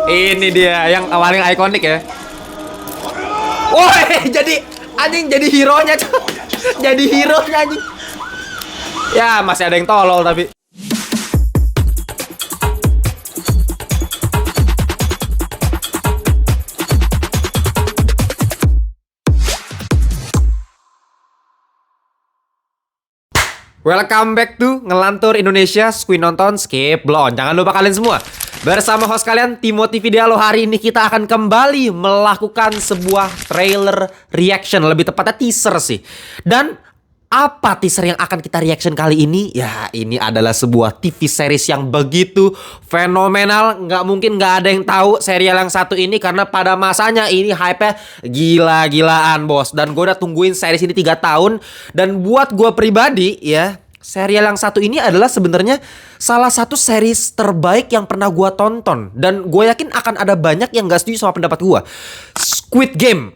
Ini dia yang paling ikonik ya. Woi, jadi anjing jadi hero-nya. Jadi hero-nya anjing. Ya, masih ada yang tolol tapi. Welcome back to Ngelantur Indonesia, Skuy nonton, skip, blon. Jangan lupa kalian semua. Bersama host kalian, Timothy Vidialo. Hari ini kita akan kembali melakukan sebuah trailer reaction. Lebih tepatnya teaser sih. Dan apa teaser yang akan kita reaction kali ini? Ya, ini adalah sebuah TV series yang begitu fenomenal. Nggak mungkin nggak ada yang tahu serial yang satu ini, karena pada masanya ini hype-nya gila-gilaan, bos. Dan gue udah tungguin series ini 3 tahun. Dan buat gue pribadi, ya, serial yang satu ini adalah sebenarnya salah satu series terbaik yang pernah gue tonton. Dan gue yakin akan ada banyak yang gak setuju sama pendapat gue. Squid Game.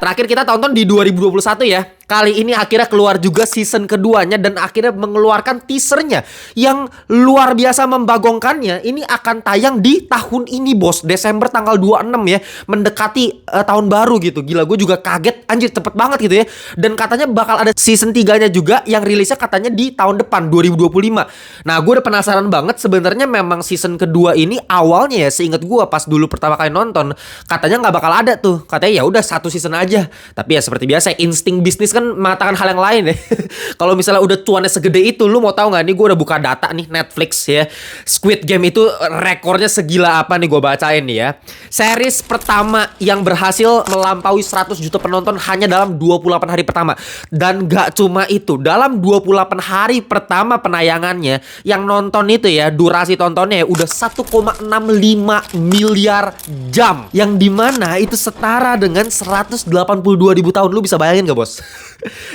Terakhir kita tonton di 2021 ya. Kali ini akhirnya keluar juga season keduanya dan akhirnya mengeluarkan teasernya yang luar biasa membagongkannya. Ini akan tayang di tahun ini, bos. Desember tanggal 26 ya. Mendekati tahun baru gitu. Gila, gue juga kaget. Anjir, cepet banget gitu ya. Dan katanya bakal ada season 3-nya juga yang rilisnya katanya di tahun depan 2025. Nah, gue udah penasaran banget. Sebenarnya memang season kedua ini awalnya ya, seinget gue pas dulu pertama kali nonton, katanya nggak bakal ada tuh. Katanya ya udah 1 season aja. Tapi ya seperti biasa, insting bisnis kan mengatakan hal yang lain ya. Kalau misalnya udah cuannya segede itu, lu mau tahu nggak? Nih gue udah buka data nih Netflix ya. Squid Game itu rekornya segila apa nih, gue bacain nih ya. Series pertama yang berhasil melampaui 100 juta penonton hanya dalam 28 hari pertama. Dan gak cuma itu, dalam 28 hari pertama penayangannya, yang nonton itu ya, durasi tontonnya ya, udah 1,65 miliar jam. Yang dimana itu setara dengan 182 ribu tahun. Lu bisa bayangin gak, bos?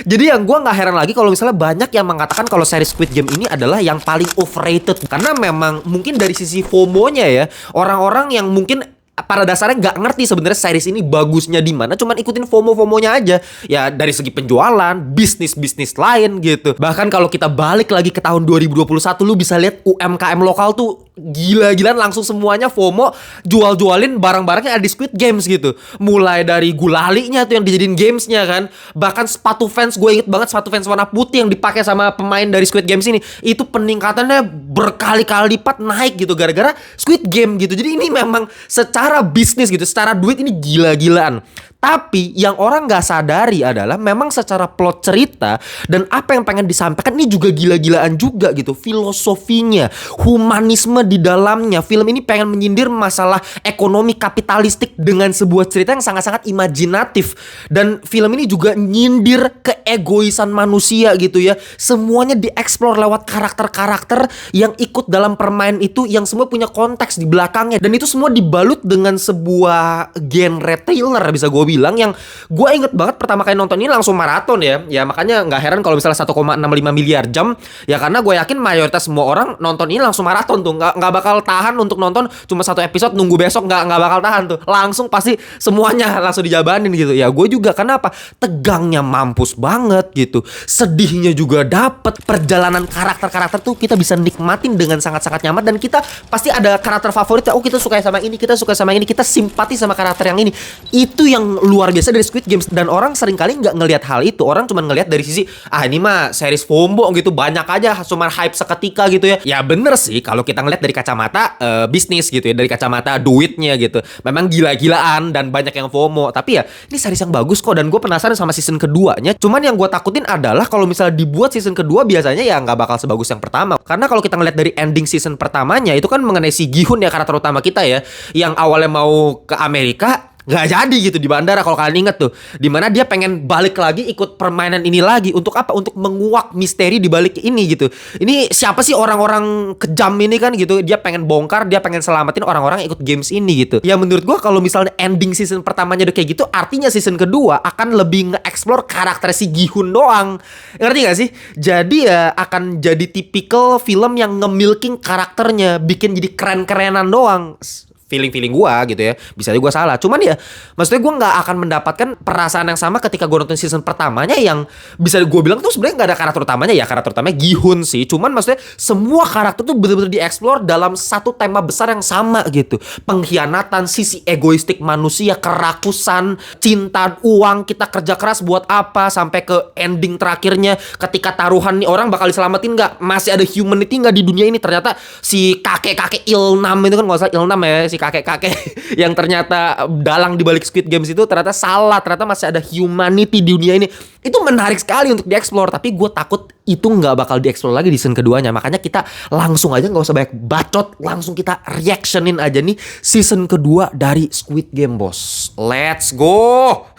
Jadi yang gue gak heran lagi kalau misalnya banyak yang mengatakan kalau series Squid Game ini adalah yang paling overrated. Karena memang mungkin dari sisi FOMO-nya ya, orang-orang yang mungkin pada dasarnya nggak ngerti sebenarnya series ini bagusnya di mana, cuman ikutin FOMO-FOMO-nya aja. Ya dari segi penjualan, bisnis-bisnis lain gitu. Bahkan kalau kita balik lagi ke tahun 2021, lu bisa lihat UMKM lokal tuh gila-gilaan, langsung semuanya FOMO, jual-jualin barang-barangnya ada di Squid Games gitu. Mulai dari gulalinya tuh yang dijadiin gamesnya kan. Bahkan sepatu fans, gue inget banget sepatu fans warna putih yang dipakai sama pemain dari Squid Games ini, itu peningkatannya berkali-kali lipat naik gitu gara-gara Squid Game gitu. Jadi ini memang secara bisnis gitu, secara duit ini gila-gilaan. Tapi yang orang gak sadari adalah memang secara plot cerita dan apa yang pengen disampaikan ini juga gila-gilaan juga gitu. Filosofinya, humanisme di dalamnya. Film ini pengen menyindir masalah ekonomi kapitalistik dengan sebuah cerita yang sangat-sangat imajinatif. Dan film ini juga nyindir keegoisan manusia gitu ya. Semuanya dieksplor lewat karakter-karakter yang ikut dalam permainan itu, yang semua punya konteks di belakangnya. Dan itu semua dibalut dengan sebuah genre thriller, bisa gue bilang, yang gue inget banget pertama kali nonton ini langsung maraton ya. Ya makanya gak heran kalau misalnya 1,65 miliar jam. Ya karena gue yakin mayoritas semua orang nonton ini langsung maraton tuh. Gak bakal tahan untuk nonton cuma 1 episode nunggu besok, gak bakal tahan tuh. Langsung pasti semuanya langsung dijabanin gitu. Ya gue juga, kenapa? Tegangnya mampus banget gitu. Sedihnya juga dapet. Perjalanan karakter-karakter tuh kita bisa nikmatin dengan sangat-sangat nyaman. Dan kita pasti ada karakter favorit. Oh, kita suka sama ini, kita suka sama ini, kita simpati sama karakter yang ini. Itu yang luar biasa dari Squid Games. Dan orang seringkali nggak ngelihat hal itu. Orang cuma ngelihat dari sisi, ini mah series FOMO gitu, banyak aja cuma hype seketika gitu ya. Ya bener sih kalau kita ngelihat dari kacamata bisnis gitu ya, dari kacamata duitnya gitu. Memang gila-gilaan dan banyak yang FOMO. Tapi ya ini series yang bagus kok. Dan gue penasaran sama season keduanya. Cuman yang gue takutin adalah kalau misalnya dibuat season kedua, biasanya ya nggak bakal sebagus yang pertama. Karena kalau kita ngelihat dari ending season pertamanya, itu kan mengenai si Gi-hun ya, karakter utama kita ya, yang awalnya mau ke Amerika, nggak jadi gitu di bandara, kalau kalian inget tuh, dimana dia pengen balik lagi ikut permainan ini lagi. Untuk apa? Untuk menguak misteri di balik ini gitu. Ini siapa sih orang-orang kejam ini kan gitu. Dia pengen bongkar, dia pengen selamatin orang-orang yang ikut games ini gitu. Ya menurut gua kalau misalnya ending season pertamanya udah kayak gitu, artinya season kedua akan lebih nge-explore karakter si Gi-hun doang. Ngerti gak sih? Jadi ya akan jadi tipikal film yang nge-milking karakternya, bikin jadi keren-kerenan doang. feeling gua gitu ya. Bisa aja gua salah. Cuman ya maksudnya gua nggak akan mendapatkan perasaan yang sama ketika gua nonton season pertamanya yang bisa gua bilang tuh sebenarnya nggak ada karakter utamanya ya. Karakter utamanya Gi-hun sih. Cuman maksudnya semua karakter tuh bener-bener dieksplor dalam satu tema besar yang sama gitu. Pengkhianatan, sisi egoistik manusia, kerakusan, cinta, uang, kita kerja keras buat apa, sampai ke ending terakhirnya ketika taruhan nih orang bakal diselamatin nggak, masih ada humanity nggak di dunia ini. Ternyata si kakek-kakek Ilnam itu kan, nggak usah Ilnam ya, si kakek-kakek yang ternyata dalang di balik Squid Games itu ternyata salah, ternyata masih ada humanity di dunia ini. Itu menarik sekali untuk dieksplor, tapi gue takut itu nggak bakal dieksplor lagi di season keduanya. Makanya kita langsung aja, nggak usah banyak bacot, langsung kita reactionin aja nih season kedua dari Squid Game, bos. Let's go.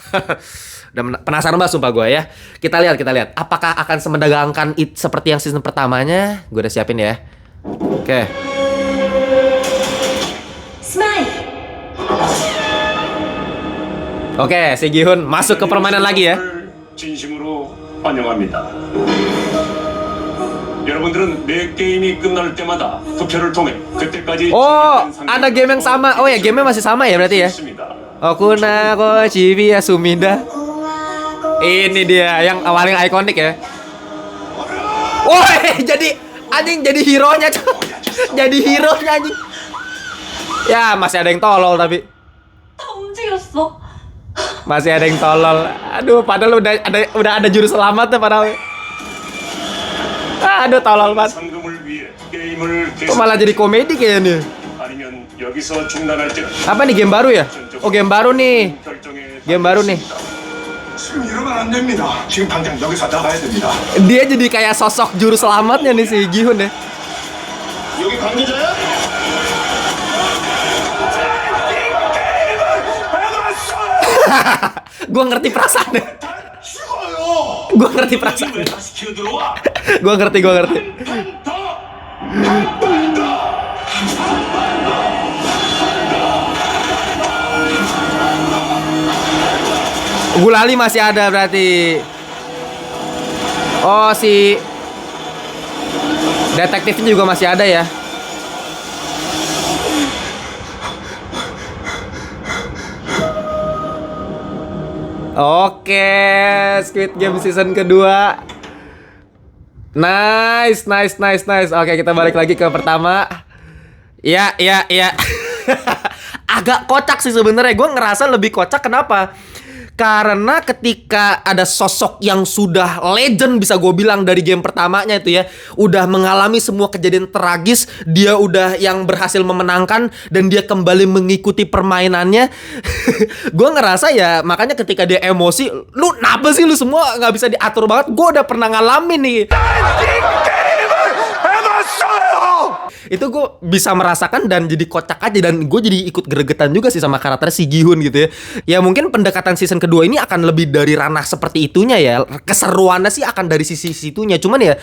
Udah penasaran banget sumpah gue ya. Kita lihat apakah akan semendagangkan seperti yang season pertamanya. Gue udah siapin ya. Oke. Smile. Oke, si Gi-hun masuk ke permainan lagi ya. 진심으로 환영합니다. 여러분들은 매 게임이 끝날 때마다 투표를 통해 그때까지 Oh, ada game yang sama. Oh ya, gamenya masih sama ya berarti ya. Okuna ko Chibiya Sumida. Ini dia yang paling ikonik ya. Woi, jadi anjing, jadi hero-nya. Jadi hero-nya anjing. Ya, masih ada yang tolol tapi. 다 움직였어. Masih ada yang tolol. Aduh, padahal udah ada juru selamatnya padahal. Aduh, tolol banget. 상금을 위해 게임을 Kok malah jadi komedi kayaknya. 아니면 여기서 중단할지는 Apa nih, game baru ya? Oh, game baru nih. 결정에 Game baru nih. 지금 이러면 안 됩니다. 지금 당장 여기서 나가야 됩니다. Dia jadi kayak sosok juru selamatnya nih si Gi-hun ya. 여기 관계자야? Gua ngerti perasaannya. 죽어요. Gua ngerti perasaannya. 다시 기어 들어와. Gua ngerti. 더. 한번 더. Gulali masih ada berarti. Oh, si detektifnya juga masih ada ya. Oke, Squid Game season kedua. Nice. Oke, kita balik lagi ke pertama. Iya. Agak kocak sih sebenarnya. Gue ngerasa lebih kocak, kenapa? Karena ketika ada sosok yang sudah legend, bisa gue bilang dari game pertamanya itu ya, udah mengalami semua kejadian tragis, dia udah yang berhasil memenangkan dan dia kembali mengikuti permainannya. Gue ngerasa ya, makanya ketika dia emosi, lu kenapa sih lu semua nggak bisa diatur banget? Gue udah pernah ngalamin nih. Itu gue bisa merasakan dan jadi kocak aja, dan gue jadi ikut gregetan juga sih sama karakter si Gi-hun gitu ya. Ya mungkin pendekatan season kedua ini akan lebih dari ranah seperti itunya ya. Keseruannya sih akan dari sisi situnya. Cuman ya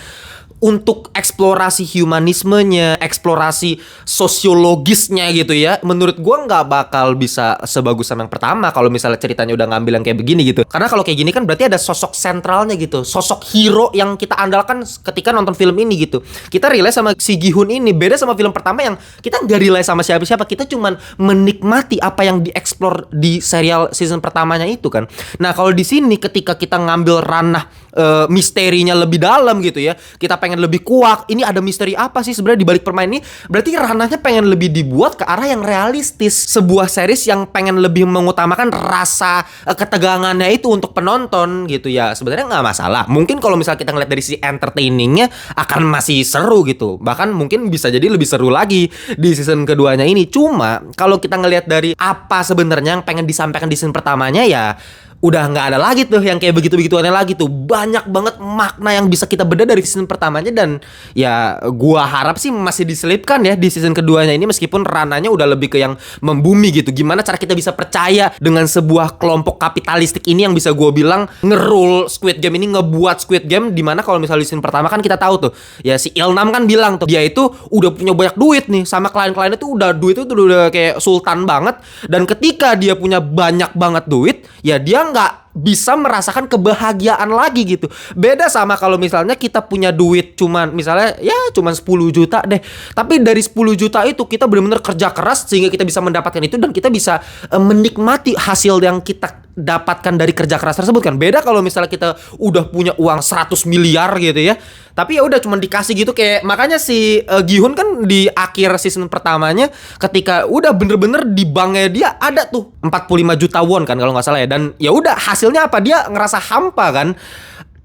untuk eksplorasi humanismenya, eksplorasi sosiologisnya gitu ya, menurut gue nggak bakal bisa sebagus sama yang pertama kalau misalnya ceritanya udah ngambil yang kayak begini gitu. Karena kalau kayak gini kan berarti ada sosok sentralnya gitu, sosok hero yang kita andalkan ketika nonton film ini gitu. Kita relay sama si Gi-hun ini, beda sama film pertama yang kita nggak relay sama siapa-siapa, kita cuman menikmati apa yang dieksplor di serial season pertamanya itu kan. Nah kalau di sini ketika kita ngambil ranah misterinya lebih dalam gitu ya, kita pengen lebih kuak, ini ada misteri apa sih sebenarnya di balik permainan ini, berarti ranahnya pengen lebih dibuat ke arah yang realistis. Sebuah series yang pengen lebih mengutamakan rasa ketegangannya itu untuk penonton gitu ya, sebenarnya nggak masalah. Mungkin kalau misalnya kita ngeliat dari sisi entertainingnya akan masih seru gitu, bahkan mungkin bisa jadi lebih seru lagi di season keduanya ini. Cuma kalau kita ngeliat dari apa sebenarnya yang pengen disampaikan di season pertamanya, ya udah nggak ada lagi tuh yang kayak begitu-begituannya lagi tuh. Banyak banget makna yang bisa kita beda dari season pertamanya, dan ya gua harap sih masih diselipkan ya di season keduanya ini, meskipun rananya udah lebih ke yang membumi gitu. Gimana cara kita bisa percaya dengan sebuah kelompok kapitalistik ini yang bisa gua bilang ngerul Squid Game ini, ngebuat Squid Game, dimana kalau misalnya di season pertama kan kita tahu tuh ya si Ilnam kan bilang tuh dia itu udah punya banyak duit nih, sama klien-kliennya tuh udah duit itu udah kayak sultan banget, dan ketika dia punya banyak banget duit ya dia nggak bisa merasakan kebahagiaan lagi gitu. Beda sama kalau misalnya kita punya duit cuman misalnya ya cuman 10 juta deh. Tapi dari 10 juta itu kita benar-benar kerja keras sehingga kita bisa mendapatkan itu dan kita bisa menikmati hasil yang kita dapatkan dari kerja keras tersebut kan. Beda kalau misalnya kita udah punya uang 100 miliar gitu ya. Tapi ya udah cuman dikasih gitu kayak makanya si Gi-hun kan di akhir season pertamanya ketika udah bener-bener di banknya dia ada tuh 45 juta won kan kalau nggak salah ya. Dan ya udah hasilnya apa, dia ngerasa hampa kan.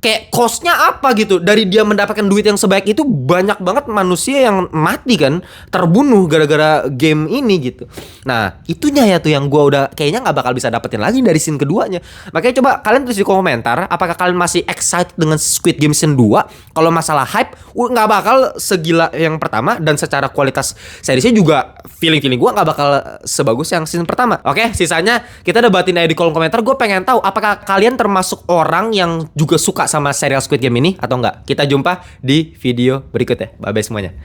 Kayak cost-nya apa gitu. Dari dia mendapatkan duit yang sebaik itu, banyak banget manusia yang mati kan, terbunuh gara-gara game ini gitu. Nah itunya ya tuh yang gue udah kayaknya gak bakal bisa dapetin lagi dari scene keduanya. Makanya coba kalian tulis di komentar, apakah kalian masih excited dengan Squid Game season 2? Kalau masalah hype, gak bakal segila yang pertama. Dan secara kualitas seriesnya juga feeling gue gak bakal sebagus yang season pertama. Oke, sisanya kita debatin aja di kolom komentar. Gue pengen tahu apakah kalian termasuk orang yang juga suka sama serial Squid Game ini atau enggak. Kita jumpa di video berikutnya. Bye bye semuanya.